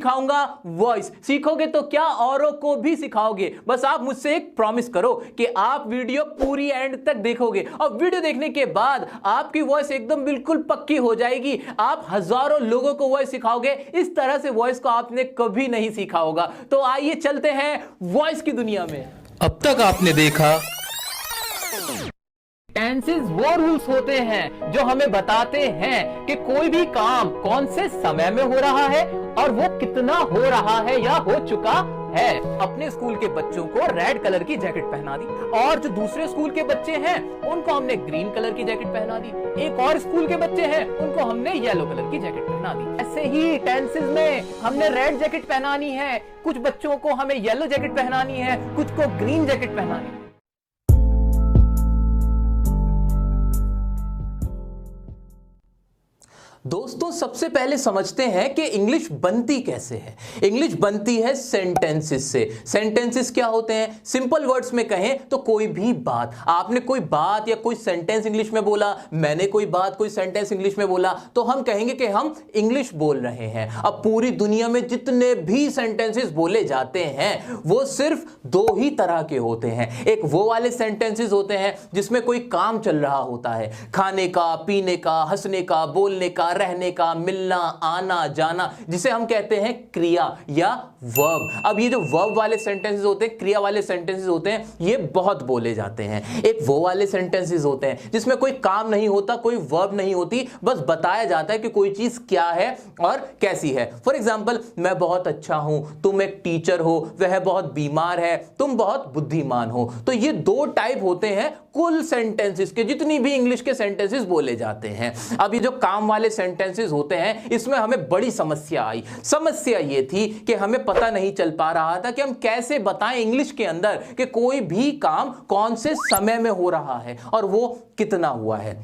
सिखाऊंगा वॉइस। सीखोगे तो क्या, औरों को भी सिखाओगे। बस आप मुझसे एक प्रॉमिस करो कि आप वीडियो पूरी एंड तक देखोगे और वीडियो देखने के बाद आपकी वॉइस एकदम बिल्कुल पक्की हो जाएगी। आप हजारों लोगों को वॉइस सिखाओगे। इस तरह से वॉइस को आपने कभी नहीं सीखा होगा। तो आइए चलते हैं वॉइस की दुनिया में। अब तक आपने देखा टेंसेस वो रूल्स होते हैं जो हमें बताते हैं कि कोई भी काम कौन से समय में हो रहा है और वो कितना हो रहा है या हो चुका है। अपने स्कूल के बच्चों को रेड कलर की जैकेट पहना दी और जो दूसरे स्कूल के बच्चे हैं उनको हमने ग्रीन कलर की जैकेट पहना दी। एक और स्कूल के बच्चे हैं उनको हमने येलो कलर की जैकेट पहना दी। ऐसे ही टेंसेस में हमने रेड जैकेट पहनानी है, कुछ बच्चों को हमें येलो जैकेट पहनानी है, कुछ को ग्रीन जैकेट पहनानी है। दोस्तों सबसे पहले समझते हैं कि इंग्लिश बनती कैसे है। इंग्लिश बनती है सेंटेंसेस से। सेंटेंसेस क्या होते हैं? सिंपल वर्ड्स में कहें तो कोई भी बात, आपने कोई बात या कोई सेंटेंस इंग्लिश में बोला, मैंने कोई बात कोई सेंटेंस इंग्लिश में बोला, तो हम कहेंगे कि हम इंग्लिश बोल रहे हैं। अब पूरी दुनिया में जितने भी सेंटेंसेस बोले जाते हैं वो सिर्फ दो ही तरह के होते हैं। एक वो वाले सेंटेंसेस होते हैं जिसमें कोई काम चल रहा होता है, खाने का, पीने का, हंसने का, बोलने का, रहने का, मिलना, आना, जाना, जिसे हम कहते हैं क्रिया या वर्ब। अब ये जो वर्ब वाले सेंटेंसेस होते हैं, क्रिया वाले सेंटेंसेस होते हैं, ये बहुत बोले जाते हैं। एक वो वाले सेंटेंसेस होते हैं जिसमें कोई काम नहीं होता, कोई वर्ब नहीं होती, बस बताया जाता है कि कोई चीज क्या है और कैसी है। फॉर एग्जाम्पल, मैं बहुत अच्छा हूं, तुम एक टीचर हो, वह बहुत बीमार है, तुम बहुत बुद्धिमान हो। तो ये दो टाइप होते हैं कुल सेंटेंसेस के, जितनी भी इंग्लिश के सेंटेंसेस बोले जाते हैं। अब ये जो काम वाले सेंटेंसेस होते हैं इसमें हमें बड़ी समस्या आई। समस्या ये थी कि हमें पता नहीं चल पा रहा था कि हम कैसे बताएं इंग्लिश के अंदर कि कोई भी काम कौन से समय में हो रहा है और वो कितना हुआ है।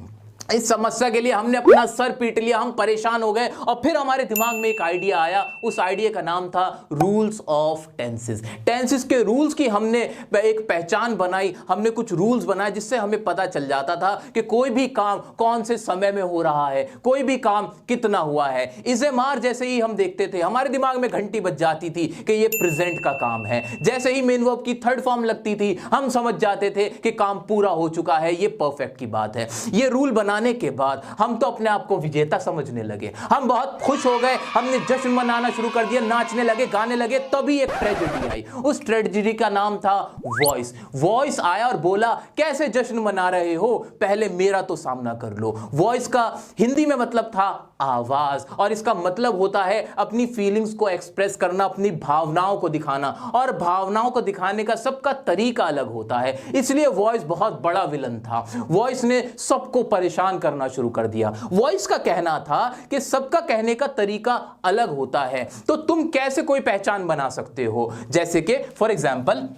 इस समस्या के लिए हमने अपना सर पीट लिया, हम परेशान हो गए और फिर हमारे दिमाग में एक आइडिया आया। उस आइडिया का नाम था रूल्स ऑफ टेंसेस। टेंसेस के रूल्स की हमने एक पहचान बनाई, हमने कुछ रूल्स बनाए जिससे हमें पता चल जाता था कि कोई भी काम कौन से समय में हो रहा है, कोई भी काम कितना हुआ है। इसे मार जैसे ही हम देखते थे हमारे दिमाग में घंटी बज जाती थी कि ये प्रेजेंट का काम है। जैसे ही मेन वर्ब की थर्ड फॉर्म लगती थी हम समझ जाते थे कि काम पूरा हो चुका है, ये परफेक्ट की बात है। ये रूल बनाने के बाद हम तो अपने आप को विजेता समझने लगे, हम बहुत खुश हो गए, हमने जश्न मनाना शुरू कर दिया, नाचने लगे, गाने लगे। तभी एक ट्रेजेडी आई, उस ट्रेजेडी का नाम था वॉइस। वॉइस आया और बोला, कैसे जश्न मना रहे हो, पहले मेरा तो सामना कर लो। वॉइस का हिंदी में मतलब था आवाज और इसका मतलब होता है अपनी फीलिंग्स को एक्सप्रेस करना, अपनी भावनाओं को दिखाना, और भावनाओं को दिखाने का सबका तरीका अलग होता है। इसलिए वॉइस बहुत बड़ा विलन था। वॉइस ने सबको परेशान करना शुरू कर दिया। वॉइस का कहना था कि सबका कहने का तरीका अलग होता है, तो तुम कैसे कोई पहचान बना सकते हो। जैसे कि फॉर एग्जांपल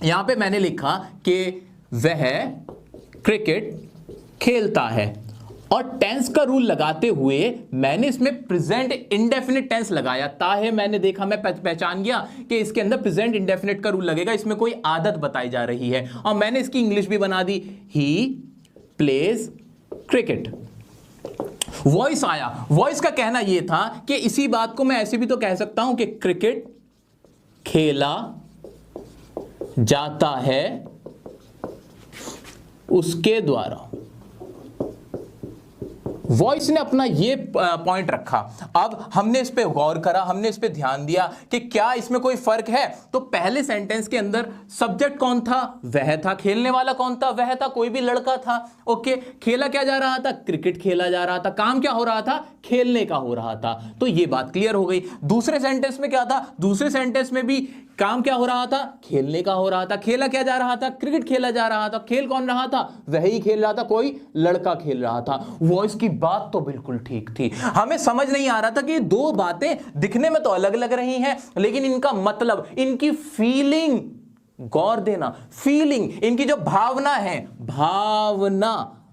यहां पे मैंने लिखा कि वह क्रिकेट खेलता है और टेंस का रूल लगाते हुए मैंने इसमें प्रेजेंट इंडेफिनिट टेंस लगाया। ताहे मैंने देखा, मैं पहचान गया कि इसके अंदर प्रेजेंट इंडेफिनिट का रूल लगेगा, इसमें कोई आदत बताई जा रही है और मैंने इसकी इंग्लिश भी बना दी, ही प्लेज क्रिकेट। वॉइस आया, वॉइस का कहना यह था कि इसी बात को मैं ऐसे भी तो कह सकता हूं कि क्रिकेट खेला जाता है उसके द्वारा। वॉइस ने अपना ये पॉइंट रखा। अब हमने इस पे गौर करा, हमने इस पे ध्यान दिया कि क्या इसमें कोई फर्क है। तो पहले सेंटेंस के अंदर सब्जेक्ट कौन था? वह था। खेलने वाला कौन था? वह था, कोई भी लड़का था। ओके, खेला क्या जा रहा था? क्रिकेट खेला जा रहा था। काम क्या हो रहा था? खेलने का हो रहा था। तो ये बात क्लियर हो गई। दूसरे सेंटेंस में क्या था? दूसरे सेंटेंस में भी काम क्या हो रहा था? खेलने का हो रहा था। खेला क्या जा रहा था? क्रिकेट खेला जा रहा था। खेल कौन रहा था? वही खेल रहा था, कोई लड़का खेल रहा था। वॉइस की बात तो बिल्कुल ठीक थी। हमें समझ नहीं आ रहा था कि ये दो बातें दिखने में तो अलग लग रही हैं, लेकिन इनका मतलब, इनकी फीलिंग, गौर देना, फीलिंग, इनकी जो भावना है,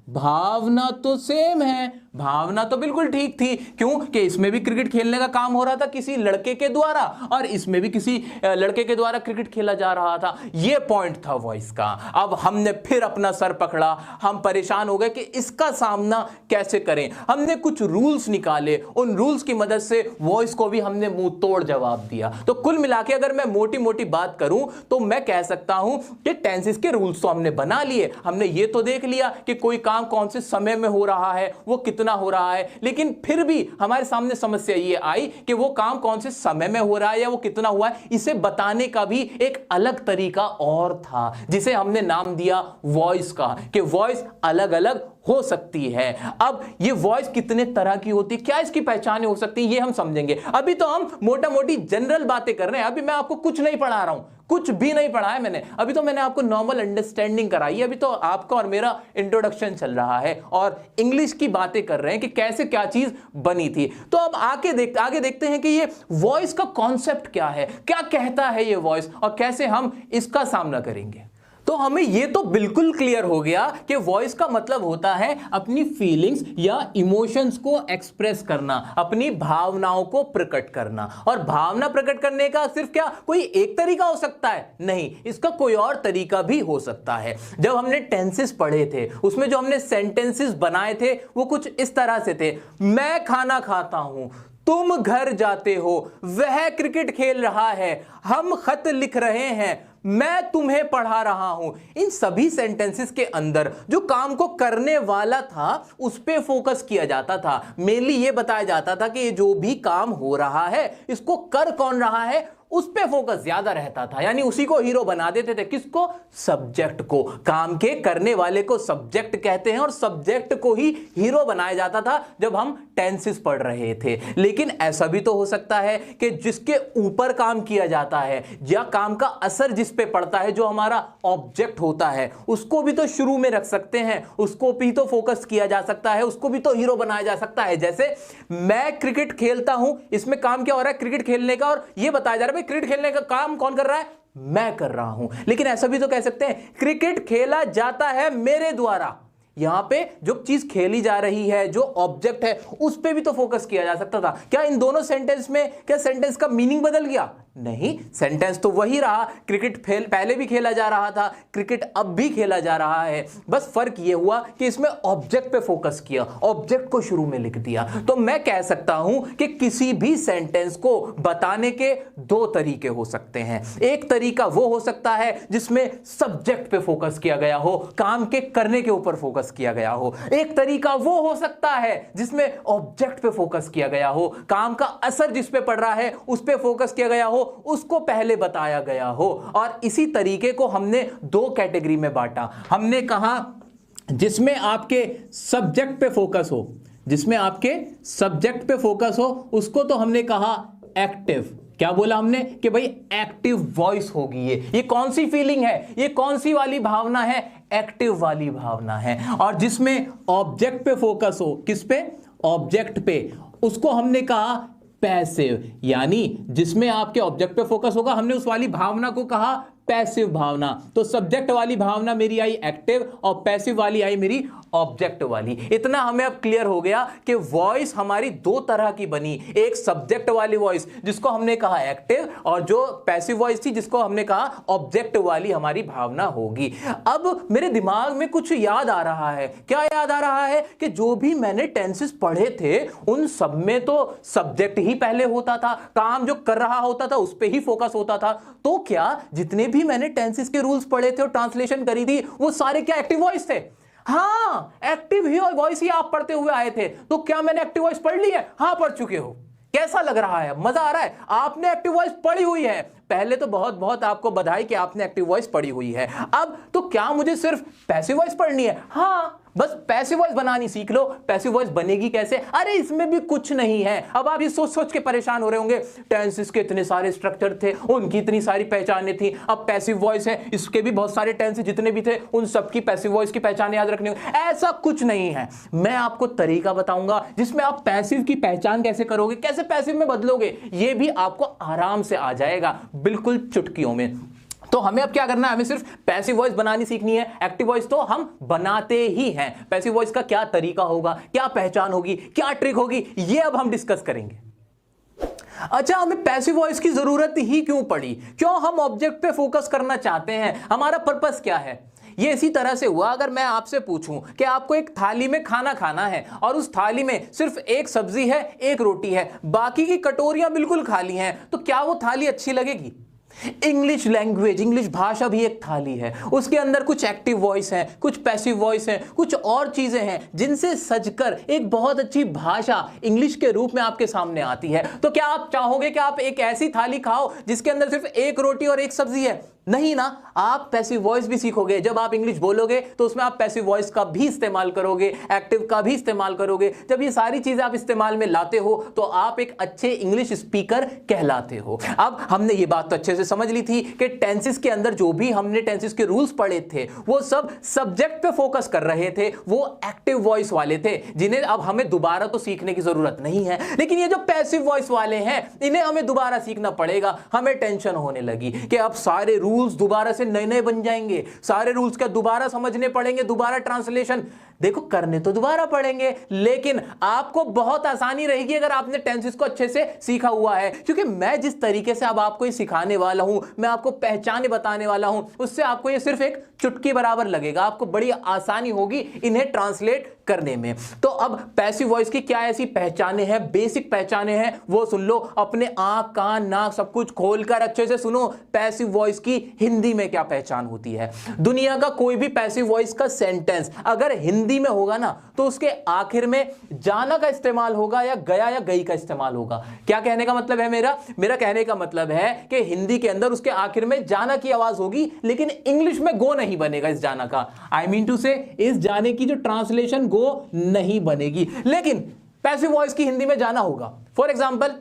भावना तो सेम है। भावना तो बिल्कुल ठीक थी। क्यों? कि इसमें भी क्रिकेट खेलने का काम हो रहा था किसी लड़के के द्वारा और इसमें भी किसी लड़के के द्वारा क्रिकेट खेला जा रहा था। यह पॉइंट था वॉइस का। अब हमने फिर अपना सर पकड़ा, हम परेशान हो गए कि इसका सामना कैसे करें। हमने कुछ रूल्स निकाले, उन रूल्स की मदद से वॉइस को भी हमने मुंह तोड़ जवाब दिया। तो कुल मिला के अगर मैं मोटी मोटी बात करूं तो मैं कह सकता हूं कि टेंसेस के रूल्स तो हमने बना लिए, हमने ये तो देख लिया कि कोई काम कौन से समय में हो रहा है, वो कितना हो रहा है, लेकिन फिर भी हमारे सामने समस्या ये आई कि वो काम कौन से समय में हो रहा है या वो कितना हुआ है, इसे बताने का भी एक अलग तरीका और था जिसे हमने नाम दिया वॉइस का, कि वॉइस अलग अलग हो सकती है। अब ये वॉइस कितने तरह की होती है, क्या इसकी पहचान हो सकती है, ये हम समझेंगे। अभी तो हम मोटा मोटी जनरल बातें कर रहे हैं, अभी मैं आपको कुछ नहीं पढ़ा रहा हूं, कुछ भी नहीं पढ़ा है मैंने। अभी तो मैंने आपको नॉर्मल अंडरस्टैंडिंग कराई है, अभी तो आपका और मेरा इंट्रोडक्शन चल रहा है और इंग्लिश की बातें कर रहे हैं कि कैसे क्या चीज बनी थी। तो अब आगे देखते हैं कि ये वॉइस का कॉन्सेप्ट क्या है, क्या कहता है ये वॉइस और कैसे हम इसका सामना करेंगे। तो हमें यह तो बिल्कुल क्लियर हो गया कि वॉइस का मतलब होता है अपनी फीलिंग्स या इमोशंस को एक्सप्रेस करना, अपनी भावनाओं को प्रकट करना। और भावना प्रकट करने का सिर्फ क्या कोई एक तरीका हो सकता है? नहीं, इसका कोई और तरीका भी हो सकता है। जब हमने टेंसेस पढ़े थे उसमें जो हमने सेंटेंसेस बनाए थे वो कुछ इस तरह से थे। मैं खाना खाता हूं, तुम घर जाते हो, वह क्रिकेट खेल रहा है, हम खत लिख रहे हैं, मैं तुम्हें पढ़ा रहा हूं। इन सभी सेंटेंसेस के अंदर जो काम को करने वाला था उस पे फोकस किया जाता था। मेनली ये बताया जाता था कि ये जो भी काम हो रहा है इसको कर कौन रहा है, उस पे फोकस ज्यादा रहता था। यानी उसी को हीरो बना देते थे। किसको? सब्जेक्ट को। काम के करने वाले को सब्जेक्ट कहते हैं और सब्जेक्ट को ही हीरो बनाया जाता था जब हम टेंसेस पढ़ रहे थे। लेकिन ऐसा भी तो हो सकता है कि जिसके ऊपर काम किया जाता है या काम का असर जिस पे पड़ता है, जो हमारा ऑब्जेक्ट होता है, उसको भी तो शुरू में रख सकते हैं, उसको भी तो फोकस किया जा सकता है, उसको भी तो हीरो बनाया जा सकता है। जैसे मैं क्रिकेट खेलता हूं, इसमें काम क्या हो रहा है? क्रिकेट खेलने का। और यह बताया जा रहा है क्रिकेट खेलने का काम कौन कर रहा है? मैं कर रहा हूं। लेकिन ऐसा भी तो कह सकते हैं क्रिकेट खेला जाता है मेरे द्वारा। यहां पे जो चीज खेली जा रही है, जो ऑब्जेक्ट है, उस पे भी तो फोकस किया जा सकता था। क्या इन दोनों सेंटेंस में क्या सेंटेंस का मीनिंग बदल गया? नहीं, सेंटेंस तो वही रहा। क्रिकेट पहले भी खेला जा रहा था, क्रिकेट अब भी खेला जा रहा है। बस फर्क यह हुआ कि इसमें ऑब्जेक्ट पे फोकस किया, ऑब्जेक्ट को शुरू में लिख दिया। तो मैं कह सकता हूं कि किसी भी सेंटेंस को बताने के दो तरीके हो सकते हैं। एक तरीका वो हो सकता है जिसमें सब्जेक्ट पे फोकस किया गया हो, काम के करने के ऊपर फोकस किया गया हो। एक तरीका वो हो सकता है जिसमें ऑब्जेक्ट पे फोकस किया गया हो, काम का असर जिस पे पड़ रहा है उस पे फोकस किया गया हो, उसको पहले बताया गया हो। और इसी तरीके को हमने दो कैटेगरी में बांटा। हमने कहा जिसमें आपके सब्जेक्ट पे फोकस हो, जिसमें आपके सब्जेक्ट पे फोकस हो, उसको तो हमने कहा एक्टिव। क्या बोला हमने? कि भाई एक्टिव वॉइस होगी। ये कौन सी फीलिंग है, ये कौन सी वाली भावना है? एक्टिव वाली भावना है। और जिसमें ऑब्जेक्ट पे फोकस हो, किस पे? ऑब्जेक्ट पे, उसको हमने कहा पैसिव। यानी जिसमें आपके ऑब्जेक्ट पे फोकस होगा, हमने उस वाली भावना को कहा पैसिव भावना। तो सब्जेक्ट वाली भावना मेरी आई एक्टिव और पैसिव वाली आई मेरी ऑब्जेक्ट वाली। इतना हमें अब क्लियर हो गया कि वॉइस हमारी दो तरह की बनी। एक सब्जेक्ट वाली वॉइस जिसको हमने कहा एक्टिव, और जो पैसिव वॉइस थी जिसको हमने कहा ऑब्जेक्ट वाली हमारी भावना होगी। अब मेरे दिमाग में कुछ याद आ रहा है। क्या याद आ रहा है? कि जो भी मैंने टेंसेस पढ़े थे उन सब में तो सब्जेक्ट ही पहले होता था, काम जो कर रहा होता था उस पर ही फोकस होता था। तो क्या जितने भी मैंने टेंसेस के रूल्स पढ़े थे और ट्रांसलेशन करी थी वो सारे क्या एक्टिव वॉइस थे? हाँ, एक्टिव ही वॉइस ही आप पढ़ते हुए आए थे। तो क्या मैंने एक्टिव वॉइस पढ़ ली है? हाँ, पढ़ चुके हो। कैसा लग रहा है? मजा आ रहा है? आपने एक्टिव वॉइस पढ़ी हुई है। पहले तो बहुत बहुत आपको बधाई कि आपने एक्टिव वॉइस पढ़ी हुई है। अब तो क्या मुझे सिर्फ पैसिव वॉइस पढ़नी है? हाँ, बस पैसिव वॉइस बनानी सीख लो। पैसिव वॉइस बनेगी कैसे? अरे इसमें भी कुछ नहीं है। अब आप ये सोच सोच के परेशान हो रहे होंगे, टेंसेस के इतने सारे स्ट्रक्चर थे, उनकी इतनी सारी पहचानें थी, अब पैसिव वॉइस है, इसके भी बहुत सारे टेंसेस जितने भी थे उन सबकी पैसिव वॉइस की पहचान याद रखनी होगी। ऐसा कुछ नहीं है। मैं आपको तरीका बताऊंगा जिसमें आप पैसिव की पहचान कैसे करोगे, कैसे पैसिव में बदलोगे, ये भी आपको आराम से आ जाएगा, बिल्कुल चुटकियों में। तो हमें अब क्या करना है, हमें सिर्फ पैसिव वॉइस बनानी सीखनी है। एक्टिव वॉइस तो हम बनाते ही हैं। पैसिव वॉइस का क्या तरीका होगा, क्या पहचान होगी, क्या ट्रिक होगी, ये अब हम डिस्कस करेंगे। अच्छा, हमें पैसिव वॉइस की जरूरत ही क्यों पड़ी, क्यों हम ऑब्जेक्ट पे फोकस करना चाहते हैं, हमारा पर्पस क्या है। ये इसी तरह से हुआ, अगर मैं आपसे पूछूं कि आपको एक थाली में खाना खाना है और उस थाली में सिर्फ एक सब्जी है, एक रोटी है, बाकी की कटोरियां बिल्कुल खाली हैं, तो क्या वो थाली अच्छी लगेगी। इंग्लिश लैंग्वेज, इंग्लिश भाषा भी एक थाली है, उसके अंदर कुछ एक्टिव वॉइस है, कुछ पैसिव वॉइस है, कुछ और चीजें हैं जिनसे सजकर एक बहुत अच्छी भाषा इंग्लिश के रूप में आपके सामने आती है। तो क्या आप चाहोगे कि आप एक ऐसी थाली खाओ जिसके अंदर सिर्फ एक रोटी और एक सब्जी है? नहीं ना, आप पैसिव वॉइस भी सीखोगे। जब आप इंग्लिश बोलोगे तो उसमें आप पैसिव वॉइस का भी इस्तेमाल करोगे, एक्टिव का भी इस्तेमाल करोगे। जब ये सारी चीजें आप इस्तेमाल में लाते हो तो आप एक अच्छे इंग्लिश स्पीकर कहलाते हो। अब हमने ये बात तो अच्छे से समझ ली थी कि टेंसेस के अंदर जो भी हमने टेंसेस के रूल्स पढ़े थे वो सब सब्जेक्ट पे फोकस कर रहे थे, वो एक्टिव वॉइस वाले थे, जिन्हें अब हमें दोबारा तो सीखने की जरूरत नहीं है। लेकिन ये जो पैसिव वॉइस वाले हैं इन्हें हमें दोबारा सीखना पड़ेगा। हमें टेंशन होने लगी कि अब सारे रूल्स दोबारा से नए नए बन जाएंगे, सारे रूल्स का दोबारा समझने पड़ेंगे, दोबारा ट्रांसलेशन। देखो, करने तो दोबारा पड़ेंगे, लेकिन आपको बहुत आसानी रहेगी अगर आपने टेंसेस को अच्छे से सीखा हुआ है। क्योंकि मैं जिस तरीके से अब आपको ये सिखाने वाला हूं, मैं आपको पहचाने बताने वाला हूं, उससे आपको ये सिर्फ एक चुटकी बराबर लगेगा। आपको बड़ी आसानी होगी इन्हें ट्रांसलेट करने में। तो अब पैसिव वॉइस की क्या ऐसी पहचाने हैं, बेसिक पहचाने हैं, वो सुन लो। अपने आंख, कान, नाक सब कुछ खोलकर अच्छे से सुनो। पैसिव वॉइस की हिंदी में क्या पहचान होती है। दुनिया का कोई भी पैसिव वॉइस का सेंटेंस अगर हिंदी में होगा ना तो उसके आखिर में जाना का इस्तेमाल होगा या गया या गई का इस्तेमाल होगा। क्या कहने का मतलब है मेरा कहने का मतलब है कि हिंदी के अंदर उसके आखिर में जाना की आवाज होगी, लेकिन इंग्लिश में गो नहीं बनेगा इस जाना का। आई मीन टू से, इस जाने की जो ट्रांसलेशन गो नहीं बनेगी, लेकिन पैसिव वॉइस की हिंदी में जाना होगा। फॉर एग्जाम्पल,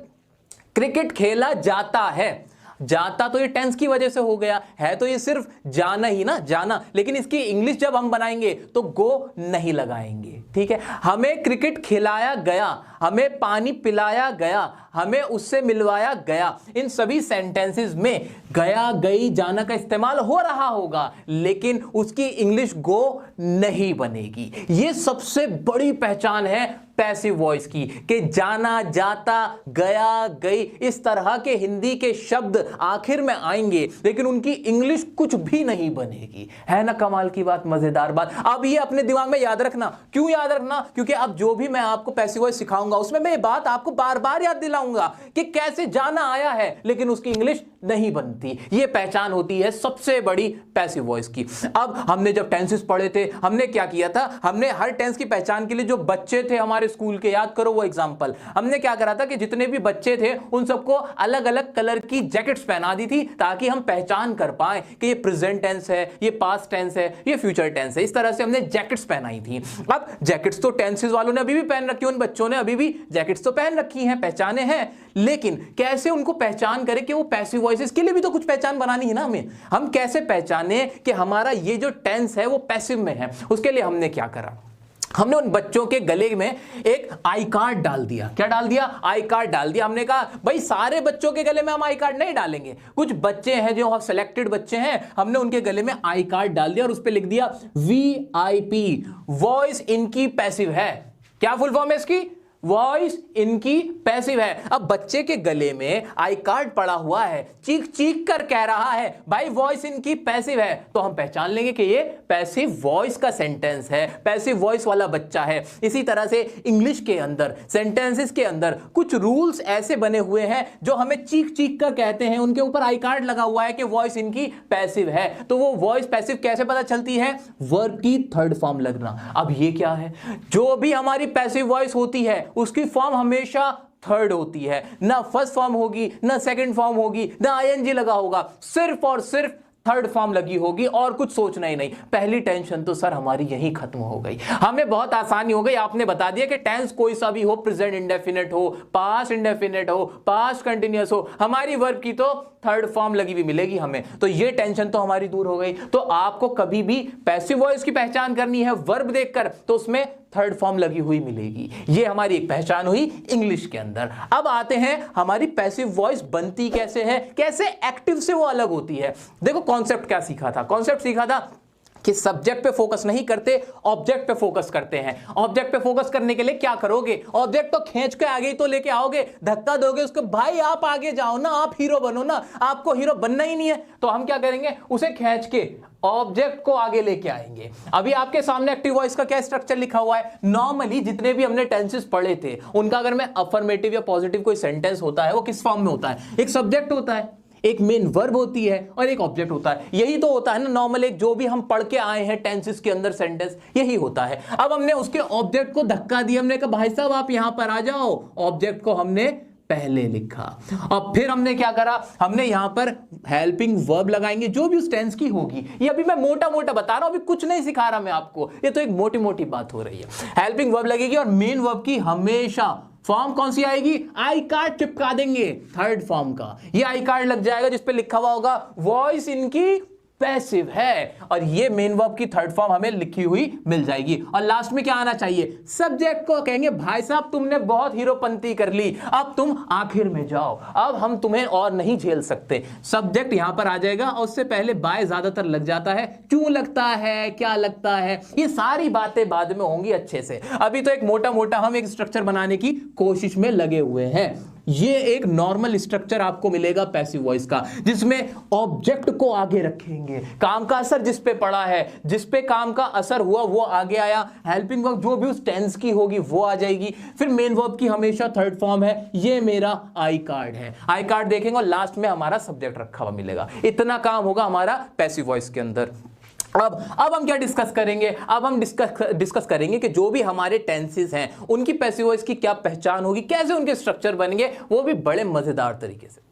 क्रिकेट खेला जाता है। जाता तो ये टेंस की वजह से हो गया है, तो ये सिर्फ जाना ही ना, जाना। लेकिन इसकी इंग्लिश जब हम बनाएंगे तो गो नहीं लगाएंगे, ठीक है। हमें क्रिकेट खिलाया गया, हमें पानी पिलाया गया, हमें उससे मिलवाया गया, इन सभी सेंटेंसेस में गया, गई, जाना का इस्तेमाल हो रहा होगा, लेकिन उसकी इंग्लिश गो नहीं बनेगी। ये सबसे बड़ी पहचान है पैसिव वॉइस की, कि जाना, जाता, गया, गई, इस तरह के हिंदी के शब्द आखिर में आएंगे, लेकिन उनकी इंग्लिश कुछ भी नहीं बनेगी। है ना कमाल की बात, मजेदार बात। अब ये अपने दिमाग में याद रखना। क्यों याद रखना? क्योंकि अब जो भी मैं आपको पैसिव वॉइस सिखाऊंगा उसमें मैं ये बात आपको बार बार याद दिलाऊंगा कि कैसे जाना आया है लेकिन उसकी इंग्लिश नहीं बनती। ये पहचान होती है सबसे बड़ी पैसिव वॉइस की। अब हमने जब टेंसेस पढ़े थे, हमने क्या किया था, हमने हर टेंस की पहचान के लिए जो बच्चे थे हमारे स्कूल के, याद करो वो एग्जांपल, हमने क्या करा था कि जितने भी बच्चे थे उन सबको अलग अलग कलर की जैकेट्स पहना दी थी, ताकि हम पहचान कर पाए कि ये प्रेजेंट टेंस है, ये पास्ट टेंस है, ये फ्यूचर टेंस है। इस तरह से हमने जैकेट्स पहनाई थी। अब जैकेट्स तो टेंसेस वालों ने अभी भी पहन रखी है, उन बच्चों ने अभी भी जैकेट्स तो पहन रखी हैं, पहचाने हैं, लेकिन कैसे उनको पहचान करें कि वो पैसिव वॉइस, इसके लिए भी तो कुछ पहचान बनानी है ना हमें। हम कैसे पहचाने कि हमारा ये जो टेंस है वो पैसिव में है। उसके लिए हमने क्या करा, हमने उन बच्चों के गले में एक आई कार्ड डाल दिया। क्या डाल दिया? आई कार्ड डाल दिया। हमने कहा भाई सारे बच्चों के गले में हम आई कार्ड नहीं डालेंगे, कुछ बच्चे हैं जो सिलेक्टेड बच्चे हैं, हमने उनके गले में आई कार्ड डाल दिया और उस पर लिख दिया VIP, वॉइस इनकी पैसिव है। क्या फुल फॉर्म है इसकी? वॉइस इनकी पैसिव है। अब बच्चे के गले में आई कार्ड पड़ा हुआ है, चीख चीख कर कह रहा है भाई वॉइस इनकी पैसिव है, तो हम पहचान लेंगे कि ये पैसिव वॉइस का सेंटेंस है, पैसिव वॉइस वाला बच्चा है। इसी तरह से इंग्लिश के अंदर सेंटेंसेस के अंदर कुछ रूल्स ऐसे बने हुए हैं जो हमें चीख चीख कर कहते हैं, उनके ऊपर आई कार्ड लगा हुआ है कि वॉइस इनकी पैसिव है। तो वो वॉइस पैसिव कैसे पता चलती है? वर्ब की थर्ड फॉर्म लगना। अब ये क्या है? जो भी हमारी पैसिव वॉइस होती है उसकी फॉर्म हमेशा थर्ड होती है, ना फर्स्ट फॉर्म होगी, ना सेकंड फॉर्म होगी, ना ING लगा होगा, सिर्फ और सिर्फ थर्ड फॉर्म लगी होगी और कुछ सोचना ही नहीं। पहली टेंशन तो सर हमारी यही खत्म हो गई, हमें बहुत आसानी हो गई। आपने बता दिया कि टेंस कोई सा भी हो, प्रेजेंट इंडेफिनिट हो, पास्ट इंडेफिनिट हो, पास्ट कंटिन्यूअस हो, हमारी वर्ब की तो थर्ड फॉर्म लगी हुई मिलेगी हमें, तो ये टेंशन तो हमारी दूर हो गई। तो आपको कभी भी पैसिव वॉइस की पहचान करनी है वर्ब देखकर, तो उसमें थर्ड फॉर्म लगी हुई मिलेगी। ये हमारी एक पहचान हुई इंग्लिश के अंदर। अब आते हैं हमारी पैसिव वॉइस बनती कैसे है, कैसे एक्टिव से वो अलग होती है। देखो कॉन्सेप्ट क्या सीखा था, कॉन्सेप्ट सीखा था कि सब्जेक्ट पे फोकस नहीं करते, ऑब्जेक्ट पे फोकस करते हैं। ऑब्जेक्ट पे फोकस करने के लिए क्या करोगे, ऑब्जेक्ट तो खींच के आगे ही तो लेके आओगे, धक्का दोगे उसको, भाई आप आगे जाओ ना, आप हीरो बनो ना, आपको हीरो बनना ही नहीं है, तो हम क्या करेंगे, उसे खींच के ऑब्जेक्ट को आगे लेके आएंगे। अभी आपके सामने एक्टिव वॉइस का क्या स्ट्रक्चर लिखा हुआ है। नॉर्मली जितने भी हमने टेंसेस पढ़े थे उनका अगर मैं अफर्मेटिव या पॉजिटिव कोई सेंटेंस होता है वो किस फॉर्म में होता है, एक सब्जेक्ट होता है, एक मेन वर्ब होती है और एक ऑब्जेक्ट होता है। यही तो होता है ना नॉर्मल, एक जो भी हम पढ़ के आए हैं टेंसेस के अंदर सेंटेंस यही होता है। अब हमने उसके ऑब्जेक्ट को धक्का दिया, हमने कहा भाई साहब आप यहां पर आ जाओ, ऑब्जेक्ट को हमने पहले लिखा और फिर हमने क्या करा, हमने यहां पर हेल्पिंग वर्ब लगाएंगे जो भी उस टेंस की होगी। ये अभी मैं मोटा मोटा बता रहा हूं, अभी कुछ नहीं सिखा रहा मैं आपको, ये तो एक मोटी मोटी बात हो रही है। हेल्पिंग वर्ब लगेगी और मेन वर्ब की हमेशा फॉर्म कौन सी आएगी, आई कार्ड चिपका देंगे थर्ड फॉर्म का। ये आई कार्ड लग जाएगा जिस पे लिखा हुआ होगा वॉइस इनकी पैसिव है और ये मेन वर्ब की थर्ड फॉर्म हमें लिखी हुई मिल जाएगी। और लास्ट में क्या आना चाहिए, सब्जेक्ट को कहेंगे भाई साहब तुमने बहुत हीरोपंती कर ली, अब तुम आखिर में जाओ, अब हम तुम्हें और नहीं झेल सकते। सब्जेक्ट यहां पर आ जाएगा और उससे पहले बाय ज्यादातर लग जाता है, क्यों लगता है, क्या लगता है, ये सारी बातें बाद में होंगी अच्छे से। अभी तो एक मोटा मोटा हम एक स्ट्रक्चर बनाने की कोशिश में लगे हुए हैं। ये एक नॉर्मल स्ट्रक्चर आपको मिलेगा पैसिव वॉइस का, जिसमें ऑब्जेक्ट को आगे रखेंगे, काम का असर जिस पे पड़ा है, जिस पे काम का असर हुआ वो आगे आया, हेल्पिंग वर्ब जो भी उस टेंस की होगी वो आ जाएगी, फिर मेन वर्ब की हमेशा थर्ड फॉर्म है, ये मेरा आई कार्ड है, आई कार्ड देखेंगे और लास्ट में हमारा सब्जेक्ट रखा हुआ मिलेगा। इतना काम होगा हमारा पैसिव वॉइस के अंदर। अब हम क्या डिस्कस करेंगे, अब हम डिस्कस करेंगे कि जो भी हमारे टेंसेस हैं उनकी पैसिव वॉइस की क्या पहचान होगी, कैसे उनके स्ट्रक्चर बनेंगे, वो भी बड़े मजेदार तरीके से।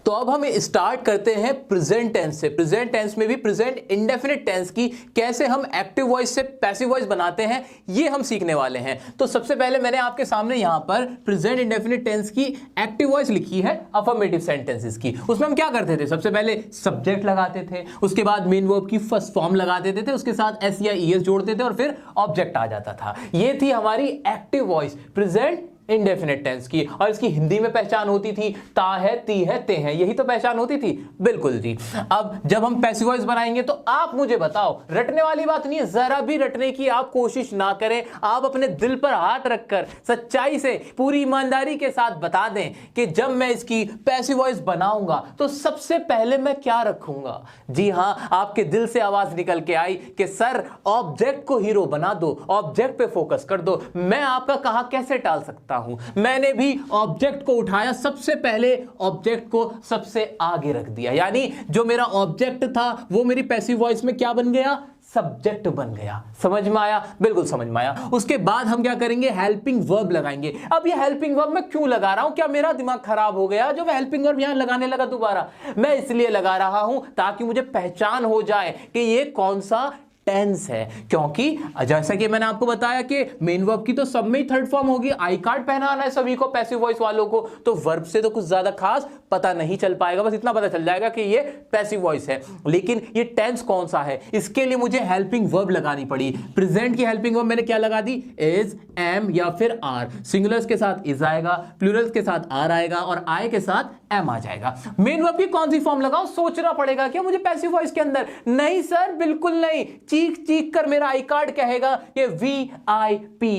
तो अब हम स्टार्ट करते हैं प्रेजेंट टेंस से। प्रेजेंट टेंस में भी प्रेजेंट इंडेफिनिट टेंस की कैसे हम एक्टिव वॉइस से पैसिव वॉइस बनाते हैं ये हम सीखने वाले हैं। तो सबसे पहले मैंने आपके सामने यहां पर प्रेजेंट इंडेफिनिट टेंस की एक्टिव वॉइस लिखी है अफर्मेटिव सेंटेंसेस की। उसमें हम क्या करते थे, सबसे पहले सब्जेक्ट लगाते थे, उसके बाद मेन वर्ब की फर्स्ट फॉर्म लगा देते थे, उसके साथ एस या ईएस जोड़ते थे और फिर ऑब्जेक्ट आ जाता था। ये थी हमारी active voice present indefinite tense की। और इसकी हिंदी में पहचान होती थी ता है, ती है, ते है, यही तो पहचान होती थी। बिल्कुल जी। अब जब हम पैसिव वॉइस बनाएंगे तो आप मुझे बताओ, रटने वाली बात नहीं है, जरा भी रटने की आप कोशिश ना करें। आप अपने दिल पर हाथ रखकर सच्चाई से पूरी ईमानदारी के साथ बता दें कि जब मैं इसकी पैसिव वॉइस बनाऊंगा तो सबसे पहले मैं क्या रखूंगा। जी हां, आपके दिल से आवाज निकल के आई कि सर ऑब्जेक्ट को हीरो बना दो, ऑब्जेक्ट पे फोकस कर दो। मैं आपका कहा कैसे टाल सकता हूं, मैंने भी ऑब्जेक्ट को उठाया, सबसे पहले ऑब्जेक्ट को सबसे आगे रख दिया, यानी जो मेरा ऑब्जेक्ट था वो मेरी पैसिव वॉइस में क्या बन गया, सब्जेक्ट बन गया। समझ में आया, बिल्कुल समझ में आया। उसके बाद हम क्या करेंगे, हेल्पिंग वर्ब लगाएंगे। अब ये हेल्पिंग वर्ब मैं क्यों लगा रहा हूं, क्या मेरा दिमाग खराब हो गया जो मैं हेल्पिंग वर्ब यहां लगाने लगा दोबारा? मैं इसलिए लगा रहा हूं ताकि मुझे पहचान हो जाए कि ये कौन सा टेंस है, क्योंकि जैसा कि मैंने आपको बताया कि मेन वर्ब की तो सब में ही थर्ड फॉर्म होगी। आई कार्ड पहनाना है सभी को, पैसिव वॉइस वालों को, तो वर्ब से तो कुछ ज्यादा खास पता नहीं चल पाएगा, बस इतना पता चल जाएगा कि ये पैसिव वॉइस है। लेकिन ये टेंस कौन सा है, इसके लिए मुझे हेल्पिंग वर्ब लगानी पड़ी। प्रेजेंट की हेल्पिंग वर्ब मैंने क्या लगा दी, इज, एम या फिर आर। सिंगुलर्स के साथ इज आएगा, प्लूरल्स के साथ आर आएगा और आई के साथ एम आ जाएगा। मेन वर्ब की कौन सी फॉर्म लगाऊं, सोचना पड़ेगा क्या मुझे पैसिव वॉइस के अंदर? नहीं सर, बिल्कुल नहीं। चीख चीख कर मेरा आई कार्ड कहेगा कि VIP,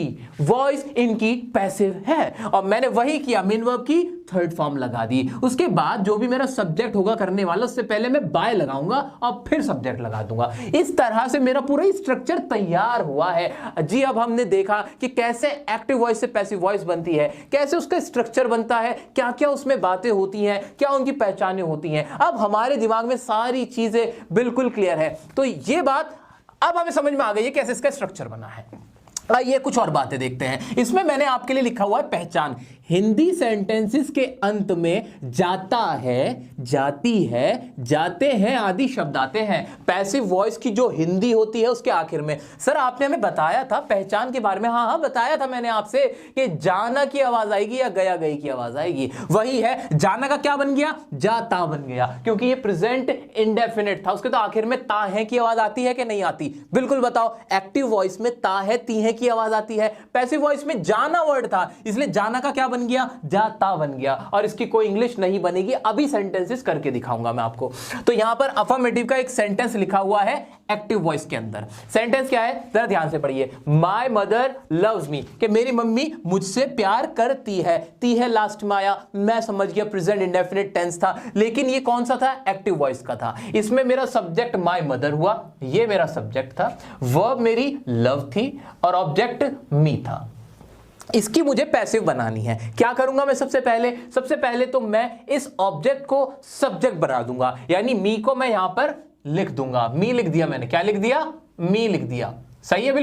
वॉइस इनकी पैसिव है, और मैंने वही किया, मेन वर्ब की थर्ड फॉर्म लगा दी। उसके बाद जो भी मेरा सब्जेक्ट होगा करने वाला, उससे पहले मैं बाय लगाऊंगा और फिर सब्जेक्ट लगा दूंगा। इस तरह से मेरा पूरा स्ट्रक्चर तैयार हुआ है जी। अब हमने देखा कि कैसे एक्टिव वॉइस से पैसिव वॉइस बनती है, कैसे उसका स्ट्रक्चर बनता है, क्या क्या उसमें बातें होती हैं, क्या उनकी पहचानें होती हैं। अब हमारे दिमाग में सारी चीजें बिल्कुल क्लियर है। तो ये बात अब हमें समझ में आ गई है कैसे इसका स्ट्रक्चर बना है। आइए कुछ और बातें देखते हैं। इसमें मैंने आपके लिए लिखा हुआ है पहचान, हिंदी सेंटेंसेस के अंत में जाता है, जाती है, जाते हैं आदि शब्द आते हैं। पैसिव वॉइस की जो हिंदी होती है उसके आखिर में। सर आपने हमें बताया था पहचान के बारे में, हाँ बताया था मैंने आपसे कि जाना की आवाज आएगी या गया गई की आवाज आएगी। वही है, जाना का क्या बन गया, जाता बन गया, क्योंकि ये प्रेजेंट इंडेफिनिट था। उसके तो आखिर में ता है की आवाज आती है कि नहीं आती? बिल्कुल बताओ। एक्टिव वॉइस में ता है ती है की आवाज आती है। पैसिव वॉइस में जाना वर्ड था, इसलिए जाना का क्या बन गया, जाता बन गया। और इसकी कोई इंग्लिश नहीं बनेगी, अभी सेंटेंसेस करके दिखाऊंगा मैं आपको। तो यहां पर अफर्मेटिव का एक सेंटेंस लिखा हुआ है एक्टिव वॉइस के अंदर। सेंटेंस क्या है, जरा ध्यान से पढ़िए। माय मदर लव्स मी, कि मेरी मम्मी मुझसे प्यार करती है। ती है लास्ट में आया, मैं समझ गया प्रेजेंट इंडेफिनिट टेंस था, लेकिन ये कौन सा था, एक्टिव वॉइस का था। इसमें मेरा सब्जेक्ट माय मदर हुआ, ये मेरा सब्जेक्ट था, वर्ब मेरी लव थी और ऑब्जेक्ट मी था। इसकी मुझे पैसिव बनानी है। क्या करूंगा मैं? सबसे पहले तो मैं इस ऑब्जेक्ट को सब्जेक्ट बना दूंगा, यानी मी को मैं यहां पर लिख दूंगा। मी लिख दिया मैंने, क्या लिख दिया, मी लिख दिया। सही है,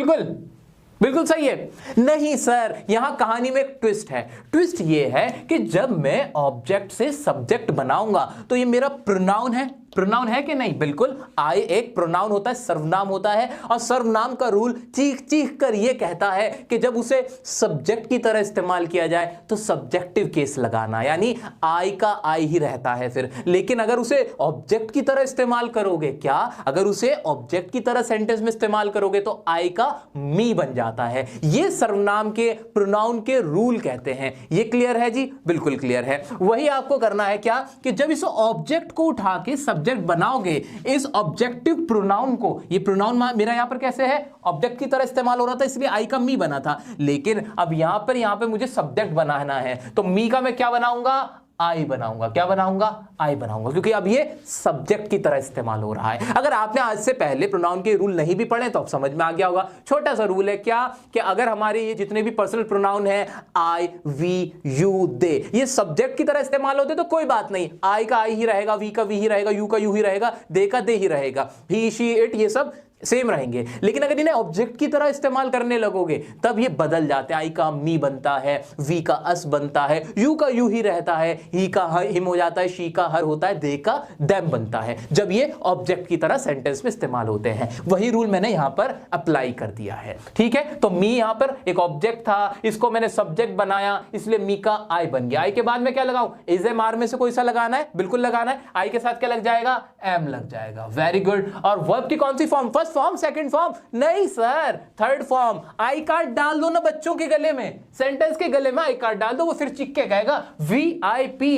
बिल्कुल सही है। नहीं सर, यहां कहानी में एक ट्विस्ट है। ट्विस्ट ये है कि जब मैं ऑब्जेक्ट से सब्जेक्ट बनाऊंगा तो ये मेरा प्रोनाउन है। प्रोनाउन है कि नहीं? बिल्कुल। आई एक प्रोनाउन होता है, सर्वनाम होता है, और सर्वनाम का रूल चीख चीख कर यह कहता है कि जब उसे सब्जेक्ट की तरह इस्तेमाल किया जाए तो सब्जेक्टिव केस लगाना, यानी आई का आई ही रहता है फिर। लेकिन अगर उसे ऑब्जेक्ट की तरह इस्तेमाल करोगे, क्या अगर उसे ऑब्जेक्ट की तरह सेंटेंस में इस्तेमाल करोगे तो आई का मी बन जाता है। यह सर्वनाम के प्रोनाउन के रूल कहते हैं। यह क्लियर है जी? बिल्कुल क्लियर है। वही आपको करना है क्या, कि जब इस ऑब्जेक्ट को उठा के सब्जेक्ट बनाओगे, इस ऑब्जेक्टिव प्रोनाउन को, ये प्रोनाउन मेरा यहां पर कैसे है, ऑब्जेक्ट की तरह इस्तेमाल हो रहा था, इसलिए आई का मी बना था। लेकिन अब यहां पे मुझे सब्जेक्ट बनाना है, तो मी का मैं क्या बनाऊंगा, आई बनाऊंगा। क्या बनाऊंगा, आई बनाऊंगा, क्योंकि अब ये सब्जेक्ट की तरह इस्तेमाल हो रहा है। अगर आपने आज से पहले प्रोनाउन के रूल नहीं भी पढ़े तो अब समझ में आ गया होगा। छोटा सा रूल है क्या, कि अगर हमारे ये जितने भी पर्सनल प्रोनाउन है, आई, वी, यू, दे, ये सब्जेक्ट की तरह इस्तेमाल होते तो कोई बात नहीं, आई का आई ही रहेगा, वी का वी ही रहेगा, यू का यू ही रहेगा, दे का दे ही रहेगा, ही, शी, इट, ये सब सेम रहेंगे। लेकिन अगर इन्हें ऑब्जेक्ट की तरह इस्तेमाल करने लगोगे तब ये बदल जाते हैं। आई का मी बनता है, वी का अस बनता है, यू का यू ही रहता है, ही का हिम हो जाता है, शी का हर होता है, दे का देम बनता है, जब ये ऑब्जेक्ट की तरह सेंटेंस में इस्तेमाल होते हैं। वही रूल मैंने यहां पर अप्लाई कर दिया है। ठीक है, तो मी यहां पर एक ऑब्जेक्ट था, इसको मैंने सब्जेक्ट बनाया, इसलिए मी का आई बन गया। आई के बाद में क्या लगाऊं, इज एम आर में से कोई सा लगाना है, बिल्कुल लगाना है। आई के साथ क्या लग जाएगा, एम लग जाएगा। Very good. और वर्ब की कौन सी form, first form, second form? नहीं sir, third form. I card डाल दो ना बच्चों के गले में, सेंटेंस के गले में आई कार्ड डाल दो, वो फिर चिक के कहेगा VIP।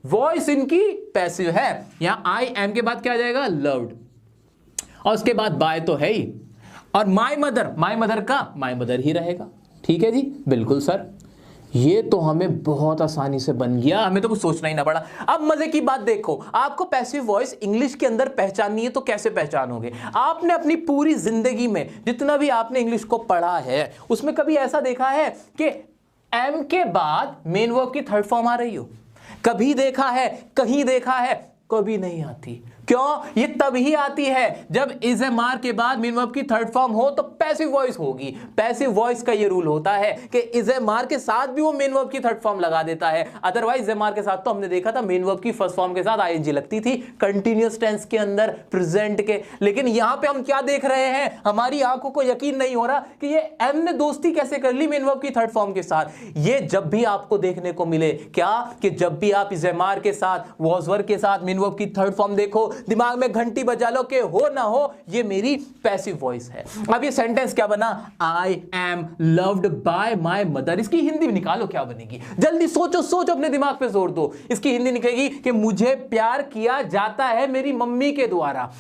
वॉइस इनकी पैसिव है। यहां आई एम के बाद क्या आ जाएगा, लव्ड, और उसके बाद बाय तो है ही, और माय मदर का माय मदर ही रहेगा। ठीक है जी, बिल्कुल सर। ये तो हमें बहुत आसानी से बन गया, हमें तो कुछ सोचना ही ना पड़ा। अब मजे की बात देखो, आपको पैसिव वॉइस इंग्लिश के अंदर पहचाननी है तो कैसे पहचानोगे? आपने अपनी पूरी जिंदगी में जितना भी आपने इंग्लिश को पढ़ा है उसमें कभी ऐसा देखा है कि एम के बाद मेन वर्ब की थर्ड फॉर्म आ रही हो? कभी देखा है, कहीं देखा है? कभी नहीं आती। क्यों? ये तभी आती है जब इज एम आर के बाद मेन वर्ब की थर्ड फॉर्म हो तो पैसिव वॉइस होगी। पैसिव वॉइस का ये रूल होता है कि इज एम आर के साथ भी वो मेन वर्ब की थर्ड फॉर्म लगा देता है। अदरवाइज एम आर के साथ तो हमने देखा था मेन वर्ब की फर्स्ट फॉर्म के साथ आईएनजी लगती थी कंटिन्यूअस टेंस के अंदर, प्रेजेंट के। लेकिन यहां पे हम क्या देख रहे हैं, हमारी आंखों को यकीन नहीं हो रहा कि ये एम ने दोस्ती कैसे कर ली मेन वर्ब की थर्ड फॉर्म के साथ। ये जब भी आपको देखने को मिले, क्या कि जब भी आप इज एम आर के साथ, वॉज वर्ब के साथ मेन वर्ब की थर्ड फॉर्म देखो, दिमाग में घंटी बजा लो कि हो ना हो ये मेरी पैसिव वॉइस है। अब ये सेंटेंस क्या बना, I am loved by my mother. इसकी हिंदी निकालो, क्या बनेगी? जल्दी सोचो, अपने दिमाग पे जोर दो। इसकी हिंदी निकलेगी कि मुझे प्यार किया जाता है मेरी मम्मी के द्वारा।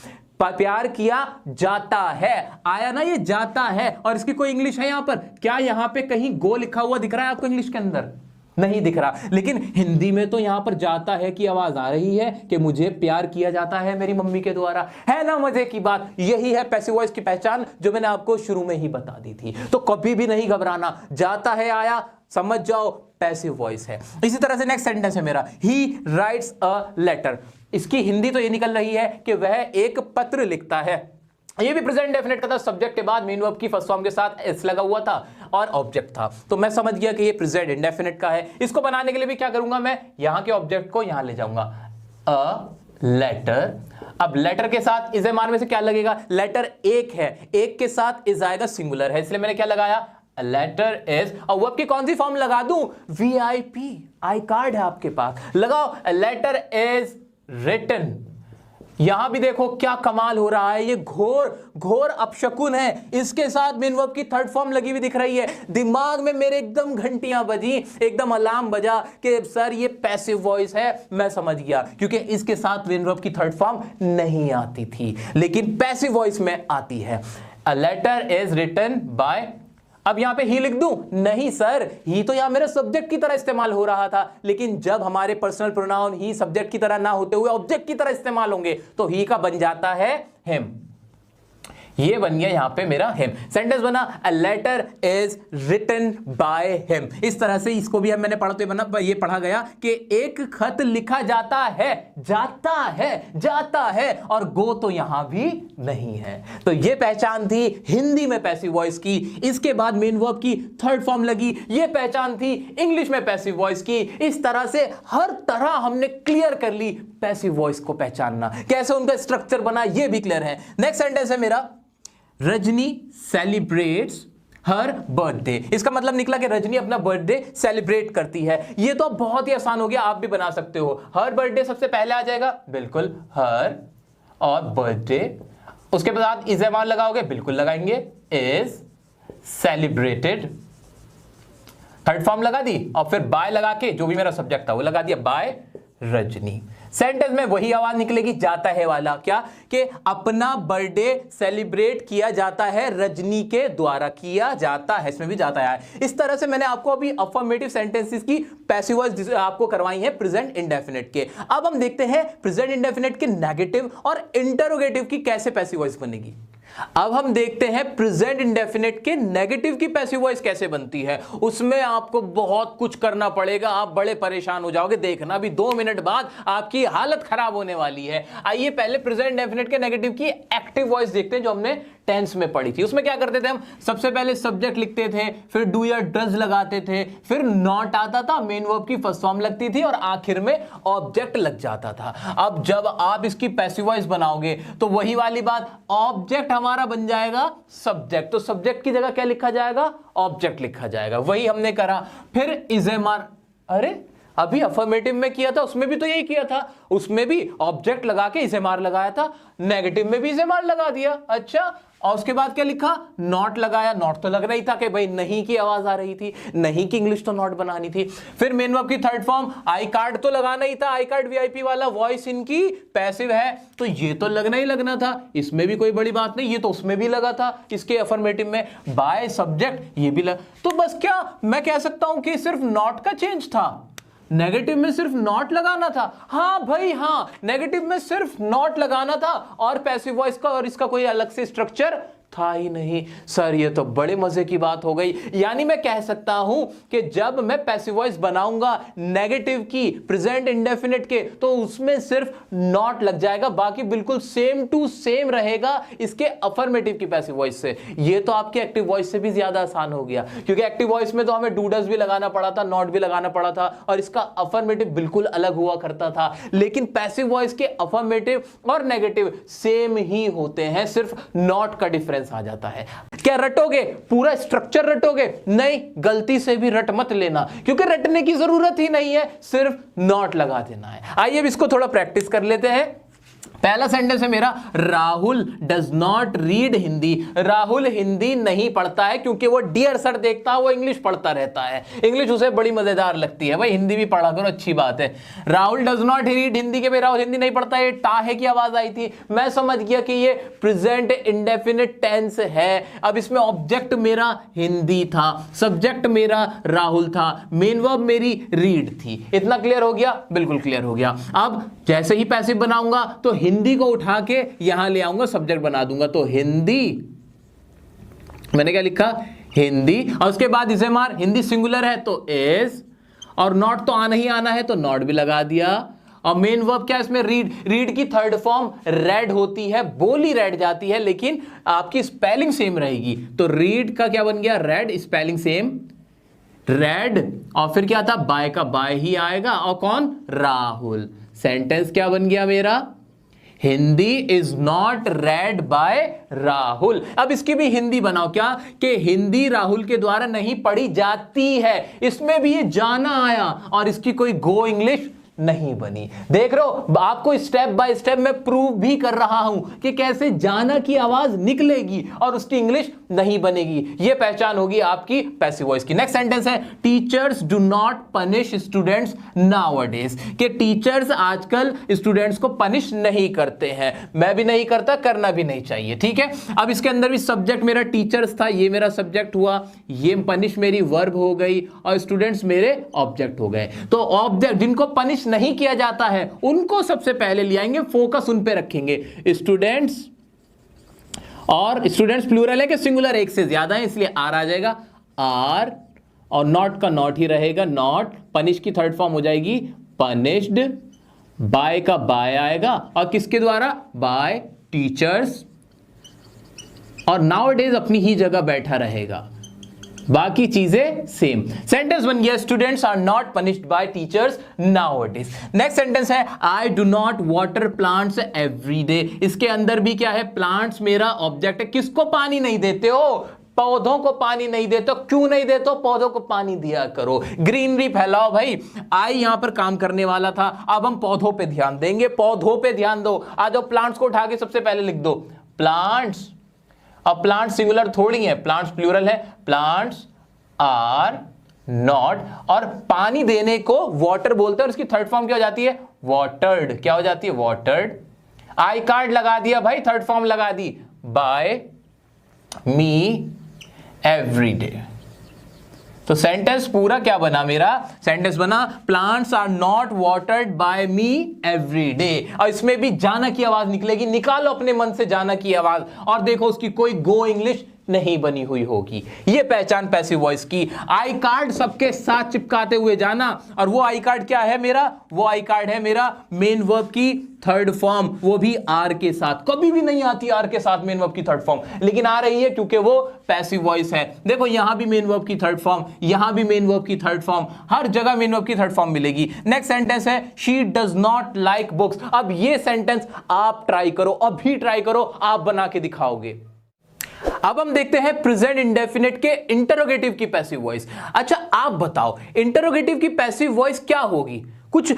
प्यार किया जाता है, आया ना ये जाता है, और इसकी कोई इंग्लिश है यहां पर? क्या यहां पे कहीं गो लिखा हुआ दिख रहा है आपको इंग्लिश के अंदर? नहीं दिख रहा। लेकिन हिंदी में तो यहां पर जाता है की आवाज आ रही है कि मुझे प्यार किया जाता है मेरी मम्मी के द्वारा। है ना मजे की बात? यही है पैसिव वॉइस की पहचान जो मैंने आपको शुरू में ही बता दी थी। तो कभी भी नहीं घबराना, जाता है आया, समझ जाओ पैसिव वॉइस है। इसी तरह से नेक्स्ट सेंटेंस है मेरा, ही राइट्स अ लेटर। इसकी हिंदी तो ये निकल रही है कि वह एक पत्र लिखता है। ये भी प्रेजेंट इंडेफिनिट का था, सब्जेक्ट के बाद मेन वर्ब की फर्स्ट फॉर्म के साथ एस लगा हुआ था और ऑब्जेक्ट था, तो मैं समझ गया कि ये प्रेजेंट इंडेफिनिट का है। इसको बनाने के लिए भी क्या करूंगा, मैं यहां के ऑब्जेक्ट को यहां ले जाऊंगा, अ लेटर। अब लेटर के साथ इज एम आर में से क्या लगेगा, लेटर एक है, एक के साथ इज आएगा, सिंगुलर है, इसलिए मैंने क्या लगाया, लेटर इज। और वर्ब की कौन सी फॉर्म लगा दूं, वीआईपी, आई कार्ड है आपके पास, लगाओ, लेटर इज रिटन। यहां भी देखो क्या कमाल हो रहा है, ये घोर घोर अपशकुन है, इसके साथ मेन वर्ब की थर्ड फॉर्म लगी हुई दिख रही है। दिमाग में मेरे एकदम घंटियां बजी, एकदम अलार्म बजा कि सर ये पैसिव वॉइस है। मैं समझ गया, क्योंकि इसके साथ मेन वर्ब की थर्ड फॉर्म नहीं आती थी, लेकिन पैसिव वॉइस में आती है। A letter is written by, अब यहां पे ही लिख दूं, नहीं सर, ही तो यहां मेरे सब्जेक्ट की तरह इस्तेमाल हो रहा था, लेकिन जब हमारे पर्सनल प्रोनाउन ही सब्जेक्ट की तरह ना होते हुए ऑब्जेक्ट की तरह इस्तेमाल होंगे तो ही का बन जाता है हिम। ये बन गया यहां पे मेरा हिम। सेंटेंस बना, a letter is written by him. इस तरह से इसको भी मैंने पढ़ते बना, ये पढ़ा गया कि एक खत लिखा जाता है, जाता है, जाता है, और गो तो यहां भी नहीं है। तो ये पहचान थी हिंदी में पैसिव वॉइस की। इसके बाद मेन वर्ब की थर्ड फॉर्म लगी, ये पहचान थी इंग्लिश में पैसिव वॉइस की। इस तरह से हर तरह हमने क्लियर कर ली पैसिव वॉइस को पहचानना, कैसे उनका स्ट्रक्चर बना ये भी क्लियर है। नेक्स्ट सेंटेंस है मेरा, रजनी सेलिब्रेट्स हर बर्थडे। इसका मतलब निकला कि रजनी अपना बर्थडे सेलिब्रेट करती है। ये तो बहुत ही आसान हो गया, आप भी बना सकते हो। हर बर्थडे सबसे पहले आ जाएगा, बिल्कुल, हर और बर्थडे, उसके बाद इज एम आर लगाओगे, बिल्कुल लगाएंगे, इज सेलिब्रेटेड, थर्ड फॉर्म लगा दी, और फिर बाय लगा के जो भी मेरा सब्जेक्ट था वो लगा दिया, बाय रजनी। सेंटेंस में वही आवाज निकलेगी, जाता है वाला, क्या कि अपना बर्थडे सेलिब्रेट किया जाता है, रजनी के द्वारा किया जाता है, इसमें भी जाता है। इस तरह से मैंने आपको अभी अफर्मेटिव सेंटेंसेस की पैसिव वॉइस आपको करवाई है प्रेजेंट इंडेफिनिट के। अब हम देखते हैं प्रेजेंट इंडेफिनिट के नेगेटिव और इंटरोगेटिव की कैसे पैसिव वॉइस बनेगी। अब हम देखते हैं प्रेजेंट इंडेफिनिट के नेगेटिव की पैसिव वॉइस कैसे बनती है। उसमें आपको बहुत कुछ करना पड़ेगा, आप बड़े परेशान हो जाओगे, देखना भी 2 मिनट बाद आपकी हालत खराब होने वाली है। आइए पहले प्रेजेंट इंडेफिनिट के नेगेटिव की एक्टिव वॉइस देखते हैं, जो हमने टेंस में पढ़ी थी। उसमें क्या करते थे हम, सबसे पहले सब्जेक्ट लिखते थे, फिर डू या डज लगाते थे, फिर नॉट आता था, मेन वर्ब की फर्स्ट फॉर्म लगती थी, और आखिर में ऑब्जेक्ट लग जाता था। अब जब आप इसकी पैसिव वॉइस बनाओगे तो वही वाली बात, ऑब्जेक्ट हमारा बन जाएगा सब्जेक्ट, तो सब्जेक्ट की जगह क्या लिखा जाएगा, ऑब्जेक्ट लिखा जाएगा। वही हमने करा। फिर इज एम आर, अरे अभी अफर्मेटिव में किया था, उसमें भी तो यही किया था, उसमें भी ऑब्जेक्ट लगा के इज एम आर लगाया था, नेगेटिव में भी इज एम आर लगा दिया। अच्छा, और उसके बाद क्या लिखा, नॉट लगाया। नॉट तो लग रही था कि भाई नहीं की आवाज आ रही थी, नहीं की इंग्लिश तो नॉट बनानी थी। फिर मेन वर्ब की थर्ड फॉर्म, आई कार्ड तो लगाना ही था, आई कार्ड वीआईपी वाला, वॉइस इनकी पैसिव है तो ये तो लगना ही लगना था, इसमें भी कोई बड़ी बात नहीं, ये तो उसमें भी लगा था इसके अफर्मेटिव में, बाय सब्जेक्ट ये भी लगा। तो बस क्या मैं कह सकता हूं कि सिर्फ नॉट का चेंज था, नेगेटिव में सिर्फ नॉट लगाना था। हाँ भाई हाँ, नेगेटिव में सिर्फ नॉट लगाना था, और पैसिव वॉइस का और इसका कोई अलग से स्ट्रक्चर था ही नहीं। सर ये तो बड़े मजे की बात हो गई। यानी मैं कह सकता हूं कि जब मैं पैसिव वॉइस बनाऊंगा नेगेटिव की प्रेजेंट इंडेफिनिट के, तो उसमें सिर्फ नॉट लग जाएगा, बाकी बिल्कुल सेम टू सेम रहेगा इसके अफर्मेटिव की पैसिव वॉइस से। ये तो आपके एक्टिव वॉइस से भी ज्यादा आसान हो गया, क्योंकि एक्टिव वॉइस में तो हमें डू डज भी लगाना पड़ा था, नॉट भी लगाना पड़ा था, और इसका अफर्मेटिव बिल्कुल अलग हुआ करता था। लेकिन पैसिव वॉइस के अफर्मेटिव और नेगेटिव सेम ही होते हैं, सिर्फ नॉट का डिफरेंस आ जाता है। क्या रटोगे, पूरा स्ट्रक्चर रटोगे? नहीं, गलती से भी रट मत लेना, क्योंकि रटने की जरूरत ही नहीं है, सिर्फ नॉट लगा देना है। आइए अब इसको थोड़ा प्रैक्टिस कर लेते हैं। पहला सेंटेंस है मेरा, Rahul does not read Hindi. Rahul Hindi नहीं पढ़ता है, क्योंकि वो डियर सर देखता है, वो इंग्लिश पढ़ता रहता है, इंग्लिश उसे बड़ी मजेदार लगती है। भाई हिंदी भी पढ़ा करो, अच्छी बात है। Rahul does not read Hindi के, राहुल हिंदी नहीं पढ़ता है, टाहे की आवाज आई थी, मैं समझ गया कि ये प्रेजेंट इंडेफिनिट टेंस है। अब इसमें ऑब्जेक्ट मेरा हिंदी था, सब्जेक्ट मेरा राहुल था, मेन वर्ब मेरी रीड थी। इतना क्लियर हो गया? बिल्कुल क्लियर हो गया। अब जैसे ही पैसिव बनाऊंगा तो हिंदी को उठा के यहां ले आऊंगा, सब्जेक्ट बना दूंगा, तो हिंदी, मैंने क्या लिखा, हिंदी, और उसके बाद is am are, Hindi singular है तो इज, और नॉट तो आना ही आना है तो नॉट भी लगा दिया, और मेन वर्ब क्या है इसमें, रीड। रीड की थर्ड फॉर्म रेड होती है, बोली रेड जाती है, लेकिन आपकी स्पेलिंग सेम रहेगी। तो रीड का क्या बन गया, रेड, स्पेलिंग सेम रेड, और फिर क्या था, बाय का बाय ही आएगा, और कौन, राहुल। सेंटेंस क्या बन गया मेरा, Hindi is not read by Rahul. अब इसकी भी हिंदी बनाओ, क्या कि हिंदी राहुल के द्वारा नहीं पढ़ी जाती है। इसमें भी ये जाना आया और इसकी कोई गो इंग्लिश नहीं बनी। देख रहे हो, आपको स्टेप बाय स्टेप मैं प्रूव भी कर रहा हूं कि कैसे जाना की आवाज निकलेगी और उसकी इंग्लिश नहीं बनेगी। यह पहचान होगी आपकी पैसिव वॉइस की। नेक्स्ट सेंटेंस है, teachers do not punish students nowadays. कि टीचर्स आजकल स्टूडेंट्स को पनिश नहीं करते हैं। मैं भी नहीं करता, करना भी नहीं चाहिए, ठीक है। अब इसके अंदर भी सब्जेक्ट मेरा टीचर्स था, ये मेरा सब्जेक्ट हुआ, ये पनिश मेरी वर्ब हो गई और स्टूडेंट्स मेरे ऑब्जेक्ट हो गए। तो ऑब्जेक्ट जिनको पनिश नहीं किया जाता है उनको सबसे पहले ले आएंगे, फोकस उन पे रखेंगे। स्टूडेंट्स, और स्टूडेंट्स प्लूरल है कि सिंगुलर, एक से ज्यादा है, इसलिए आर आ जाएगा, आर, और नॉट का नॉट ही रहेगा, नॉट। पनिश की थर्ड फॉर्म हो जाएगी पनिश्ड, बाय का बाय आएगा, और किसके द्वारा, बाय टीचर्स, और नाउअडेज अपनी ही जगह बैठा रहेगा, बाकी चीजें सेम। सेंटेंस बन गया, students are not punished by teachers nowadays. Next sentence है, I do not water plants every day. इसके अंदर भी क्या है, प्लांट्स मेरा ऑब्जेक्ट है। किसको पानी नहीं देते हो, पौधों को पानी नहीं देते हो। क्यों नहीं देते हो, पौधों को पानी दिया करो, ग्रीनरी फैलाओ भाई। आई यहां पर काम करने वाला था, अब हम पौधों पे ध्यान देंगे, पौधों पे ध्यान दो। आ जाओ, प्लांट्स को उठा के सबसे पहले लिख दो, प्लांट्स। अब प्लांट सिंगुलर थोड़ी है, प्लांट्स प्लूरल है। प्लांट्स आर नॉट, और पानी देने को वाटर बोलते हैं, और इसकी थर्ड फॉर्म क्या हो जाती है, वाटर्ड। क्या हो जाती है, वाटर्ड। आई कार्ड लगा दिया भाई, थर्ड फॉर्म लगा दी, बाय मी एवरी डे। तो सेंटेंस पूरा क्या बना मेरा, सेंटेंस बना, plants are not watered by me every day. और इसमें भी जाना की आवाज निकलेगी, निकालो अपने मन से जाना की आवाज, और देखो उसकी कोई गो इंग्लिश नहीं बनी हुई होगी। ये पहचान पैसिव वॉइस की। आई कार्ड सबके साथ चिपकाते हुए जाना, और वो आई कार्ड क्या है मेरा, वो आई कार्ड है मेरा मेन वर्ब की थर्ड फॉर्म, वो भी आर के साथ। कभी भी नहीं आती आर के साथ मेन वर्ब की थर्ड फॉर्म, लेकिन आ रही है क्योंकि वो पैसिव वॉइस है। देखो यहां भी मेन वर्ब की थर्ड फॉर्म, यहां भी मेन वर्ब की थर्ड फॉर्म, हर जगह मेन वर्ब की थर्ड फॉर्म मिलेगी। नेक्स्ट सेंटेंस है, she does not like books. अब ये सेंटेंस आप ट्राई करो, अभी ट्राई करो, आप बना के दिखाओगे। अब हम देखते हैं प्रेजेंट इंडेफिनिट के इंटरोगेटिव की पैसिव वॉइस। अच्छा आप बताओ, इंटरोगेटिव की पैसिव वॉइस क्या होगी, कुछ